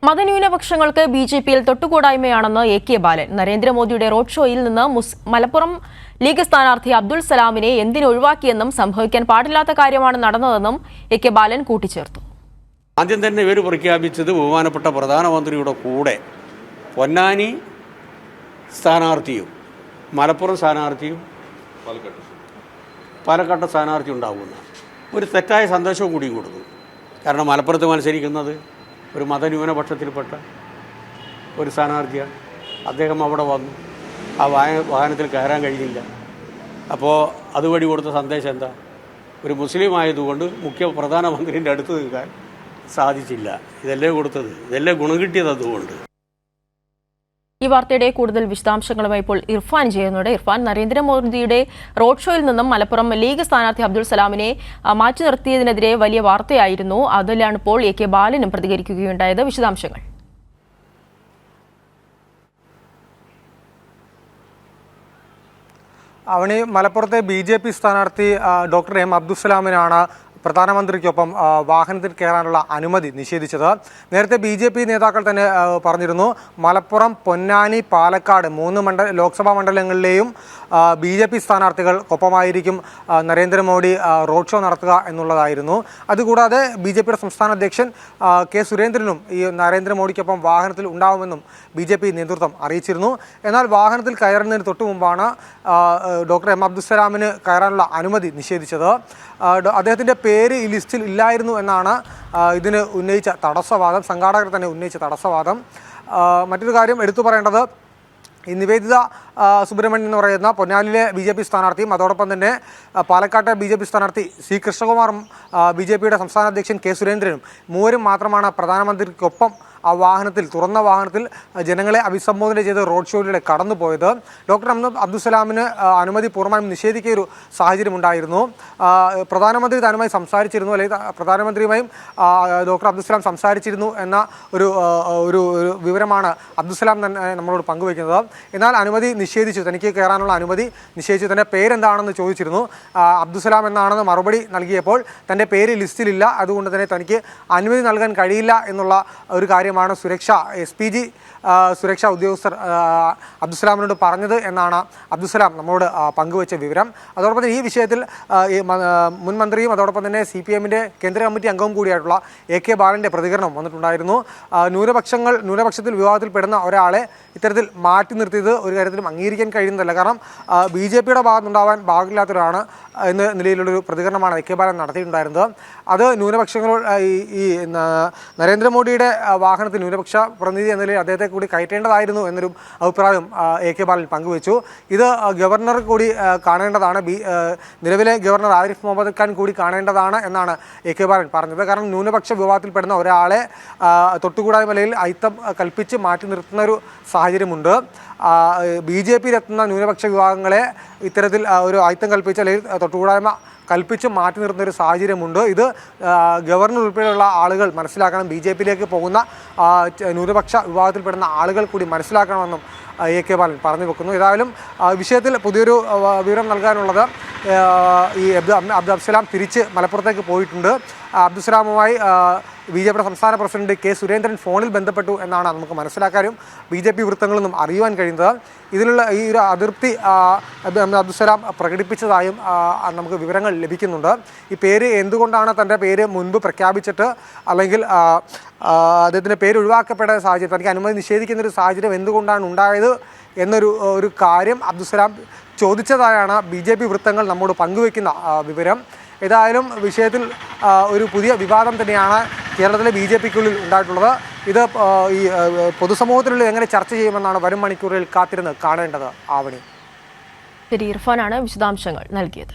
മതന്യൂനപക്ഷങ്ങൾക്ക് ബിജെപിയിൽ തൊട്ടുകൂടായ്മയാണെന്ന് എ.കെ. ബാലൻ. നരേന്ദ്രമോദിയുടെ റോഡ് ഷോയിൽ നിന്ന് മലപ്പുറം ലീഗ് സ്ഥാനാർത്ഥി അബ്ദുൽ സലാമിനെ എന്തിനൊഴിവാക്കിയെന്നും സംഭവിക്കാൻ പാടില്ലാത്ത കാര്യമാണ് നടന്നതെന്നും എ.കെ. ബാലൻ കൂട്ടിച്ചേർത്തു. ആദ്യം തന്നെ ഇവർ പ്രഖ്യാപിച്ചത് ബഹുമാനപ്പെട്ട പ്രധാനമന്ത്രിയുടെ കൂടെ പൊന്നാനി സ്ഥാനാർത്ഥിയും മലപ്പുറം സ്ഥാനാർത്ഥിയും പാലക്കാട്ടെ സ്ഥാനാർത്ഥി ഉണ്ടാകുന്ന ഒരു തെറ്റായ സന്ദേശവും കൂടി കൊടുത്തു. കാരണം മലപ്പുറത്ത് മത്സരിക്കുന്നത് ഒരു മതന്യൂനപക്ഷത്തിൽപ്പെട്ട ഒരു സ്ഥാനാർത്ഥിയാണ്. അദ്ദേഹം അവിടെ വന്നു, ആ വാഹനത്തിൽ കയറാൻ കഴിഞ്ഞില്ല. അപ്പോൾ അതുവഴി കൊടുത്ത സന്ദേശം എന്താ? ഒരു മുസ്ലിം ആയതുകൊണ്ട് പ്രധാനമന്ത്രിൻ്റെ അടുത്ത് നിൽക്കാൻ സാധിച്ചില്ല. ഇതല്ലേ കൊടുത്തത്, ഇതല്ലേ ഗുണം കിട്ടിയത് അതുകൊണ്ട്. ഈ വാർത്തയുടെ കൂടുതൽ വിശദാംശങ്ങളുമായി ഇപ്പോൾ ഇർഫാൻ ചെയ്യുന്നുണ്ട്. ഇർഫാൻ, നരേന്ദ്രമോദിയുടെ റോഡ് ഷോയിൽ നിന്നും മലപ്പുറം ലീഗ് സ്ഥാനാർത്ഥി അബ്ദുൽ സലാമിനെ മാറ്റി നിർത്തിയതിനെതിരെ വലിയ വാർത്തയായിരുന്നു. അതിലാണ് ഇപ്പോൾ എ.കെ. ബാലനും പ്രതികരിക്കുകയുണ്ടായത്. വിശദാംശങ്ങൾ. അവണി, മലപ്പുറത്തെ ബി.ജെ.പി. സ്ഥാനാർത്ഥി ഡോക്ടർ എം അബ്ദുസ്സലാമിനാണ് പ്രധാനമന്ത്രിക്കൊപ്പം വാഹനത്തിൽ കയറാനുള്ള അനുമതി നിഷേധിച്ചത്. നേരത്തെ ബി.ജെ.പി. നേതാക്കൾ തന്നെ പറഞ്ഞിരുന്നു, മലപ്പുറം, പൊന്നാനി, പാലക്കാട് 3 ലോക്സഭാ മണ്ഡലങ്ങളിലെയും ബി.ജെ.പി. സ്ഥാനാർത്ഥികൾക്കൊപ്പമായിരിക്കും നരേന്ദ്രമോദി റോഡ് ഷോ നടത്തുക എന്നുള്ളതായിരുന്നു. അതുകൂടാതെ ബി.ജെ.പിയുടെ സംസ്ഥാന അധ്യക്ഷൻ കെ സുരേന്ദ്രനും ഈ നരേന്ദ്രമോദിക്കൊപ്പം വാഹനത്തിൽ ഉണ്ടാവുമെന്നും ബി.ജെ.പി. നേതൃത്വം അറിയിച്ചിരുന്നു. എന്നാൽ വാഹനത്തിൽ കയറുന്നതിന് തൊട്ടു മുമ്പാണ് ഡോക്ടർ എം അബ്ദുസ്സലാമിന് കയറാനുള്ള അനുമതി നിഷേധിച്ചത്. അദ്ദേഹത്തിൻ്റെ പേര് ഈ ലിസ്റ്റിൽ ഇല്ലായിരുന്നു എന്നാണ് ഇതിന് ഉന്നയിച്ച തടസ്സവാദം, സംഘാടകർ തന്നെ ഉന്നയിച്ച തടസ്സവാദം. മറ്റൊരു കാര്യം എടുത്തു പറയേണ്ടത്, ഈ നിവേദിത സുബ്രഹ്മണ്യൻ എന്ന് പറയുന്ന പൊന്നാനിയിലെ ബി.ജെ.പി. സ്ഥാനാർത്ഥിയും അതോടൊപ്പം തന്നെ പാലക്കാട്ടെ ബി.ജെ.പി. സ്ഥാനാർത്ഥി സി കൃഷ്ണകുമാറും ബി.ജെ.പിയുടെ സംസ്ഥാന അധ്യക്ഷൻ കെ സുരേന്ദ്രനും മൂവരും മാത്രമാണ് പ്രധാനമന്ത്രിക്കൊപ്പം ആ വാഹനത്തിൽ, തുറന്ന വാഹനത്തിൽ ജനങ്ങളെ അഭിസംബോധന ചെയ്ത് റോഡ് ഷോയിലൂടെ കടന്നുപോയത്. ഡോക്ടർ അബ്ദുസ്സലാമിന് അനുമതി പൂർണ്ണമായും നിഷേധിക്കുന്ന ഒരു സാഹചര്യം ഉണ്ടായിരുന്നു. പ്രധാനമന്ത്രി താനുമായി സംസാരിച്ചിരുന്നു, അല്ലെങ്കിൽ പ്രധാനമന്ത്രിയുമായും ഡോക്ടർ അബ്ദുസ്സലാം സംസാരിച്ചിരുന്നു എന്ന ഒരു വിവരമാണ് അബ്ദുസ്സലാം തന്നെ നമ്മളോട് പങ്കുവയ്ക്കുന്നത്. എന്നാൽ അനുമതി നിഷേധിച്ചു, തനിക്ക് കയറാനുള്ള അനുമതി നിഷേധിച്ചു. തൻ്റെ പേരെന്താണെന്ന് ചോദിച്ചിരുന്നു. അബ്ദുസ്സലാം എന്നാണെന്ന് മറുപടി നൽകിയപ്പോൾ തൻ്റെ പേര് ലിസ്റ്റിലില്ല, അതുകൊണ്ട് തന്നെ തനിക്ക് അനുമതി നൽകാൻ കഴിയില്ല എന്നുള്ള ഒരു കാര്യമാണ് എസ്.പി.ജി. സുരക്ഷാ ഉദ്യോഗസ്ഥർ അബ്ദുസ്സലാമിനോട് പറഞ്ഞത് എന്നാണ് അബ്ദുസ്സലാം നമ്മളോട് പങ്കുവച്ച വിവരം. അതോടൊപ്പം തന്നെ ഈ വിഷയത്തിൽ മുൻ മന്ത്രിയും അതോടൊപ്പം തന്നെ CPM-ൻ്റെ കേന്ദ്ര കമ്മിറ്റി അംഗവും കൂടിയായിട്ടുള്ള എ.കെ. ബാലൻ്റെ പ്രതികരണം വന്നിട്ടുണ്ടായിരുന്നു. ന്യൂനപക്ഷത്തിൽ വിവാദത്തിൽപ്പെടുന്ന ഒരാളെ ഇത്തരത്തിൽ മാറ്റി നിർത്തിയത് ഒരു കാര്യത്തിലും അംഗീകരിക്കാൻ കഴിയുന്നതല്ല. കാരണം ബി.ജെ.പിയുടെ ഭാഗത്തുണ്ടാവാൻ പാടില്ലാത്തവരാണ് എന്ന നിലയിലുള്ളൊരു പ്രതികരണമാണ് എ.കെ. ബാലൻ നടത്തിയിട്ടുണ്ടായിരുന്നത്. അത് ന്യൂനപക്ഷങ്ങളോട് ഈ നരേന്ദ്രമോദിയുടെ വാഹനത്തിൽ ന്യൂനപക്ഷ പ്രതിനിധി എന്ന നിലയിൽ അദ്ദേഹത്തെ കൂടി കയറ്റേണ്ടതായിരുന്നു എന്നൊരു അഭിപ്രായം എ.കെ. ബാലൻ പങ്കുവച്ചു. ഇത് ഗവർണർ കൂടി കാണേണ്ടതാണ്, നിലവിലെ ഗവർണർ ആരിഫ് മുഹമ്മദ് ഖാൻ കൂടി കാണേണ്ടതാണ് എന്നാണ് എ.കെ. ബാലൻ പറഞ്ഞത്. കാരണം ന്യൂനപക്ഷ വിഭാഗത്തിൽപ്പെടുന്ന ഒരാളെ തൊട്ടുകൂടായ്മ നിലയിൽ അയിത്തം കൽപ്പിച്ച് മാറ്റി നിർത്തുന്ന ഒരു സാഹചര്യമുണ്ട്. ബി.ജെ.പിയിലെത്തുന്ന ന്യൂനപക്ഷ വിഭാഗങ്ങളെ ഇത്തരത്തിൽ ഒരു അയിത്തം കൽപ്പിച്ച് അല്ലെങ്കിൽ തൊട്ടുകൂടായ്മ കൽപ്പിച്ച് മാറ്റി നിർത്തുന്ന ഒരു സാഹചര്യമുണ്ട്. ഇത് ഗവർണർ ഉൾപ്പെടെയുള്ള ആളുകൾ മനസ്സിലാക്കണം, ബി.ജെ.പിയിലേക്ക് പോകുന്ന ന്യൂനപക്ഷ വിഭാഗത്തിൽപ്പെടുന്ന ആളുകൾ കൂടി മനസ്സിലാക്കണമെന്നും എ.കെ. ബാലൻ പറഞ്ഞു വെക്കുന്നു. ഏതായാലും വിഷയത്തിൽ പുതിയൊരു വിവരം നൽകാനുള്ളത്, ഈ അബ്ദുസ്സലാം തിരിച്ച് മലപ്പുറത്തേക്ക് പോയിട്ടുണ്ട്. അബ്ദുസ്സലാമുമായി ബി.ജെ.പിയുടെ സംസ്ഥാന പ്രസിഡന്റ് കെ സുരേന്ദ്രൻ ഫോണിൽ ബന്ധപ്പെട്ടു എന്നാണ് നമുക്ക് മനസ്സിലാക്കാനും ബി.ജെ.പി. വൃത്തങ്ങളിൽ നിന്നും അറിയുവാൻ കഴിയുന്നത്. ഇതിലുള്ള ഈ ഒരു അതൃപ്തി അബ്ദുസ്സലാം പ്രകടിപ്പിച്ചതായും നമുക്ക് വിവരങ്ങൾ ലഭിക്കുന്നുണ്ട്. ഈ പേര് എന്തുകൊണ്ടാണ് തൻ്റെ പേര് മുൻപ് പ്രഖ്യാപിച്ചിട്ട് അല്ലെങ്കിൽ അദ്ദേഹത്തിൻ്റെ പേര് ഒഴിവാക്കപ്പെട്ട സാഹചര്യം, തനിക്ക് അനുമതി നിഷേധിക്കുന്നൊരു സാഹചര്യം എന്തുകൊണ്ടാണ് ഉണ്ടായത് എന്നൊരു കാര്യം അബ്ദുസ്സലാം ചോദിച്ചതായാണ് ബി.ജെ.പി. വൃത്തങ്ങൾ നമ്മോട് പങ്കുവയ്ക്കുന്ന വിവരം. ഏതായാലും വിഷയത്തിൽ ഒരു പുതിയ വിവാദം തന്നെയാണ് കേരളത്തിലെ ബി.ജെ.പിക്കുള്ളിൽ ഉണ്ടായിട്ടുള്ളത്. ഇത് ഈ പൊതുസമൂഹത്തിനുള്ളിൽ എങ്ങനെ ചർച്ച ചെയ്യുമെന്നാണ് വരും മണിക്കൂറുകളിൽ കാത്തിരുന്ന് കാണേണ്ടത്. ആവണി. ശരി, ഇർഫാനാണ് വിശദാംശങ്ങൾ നൽകിയത്.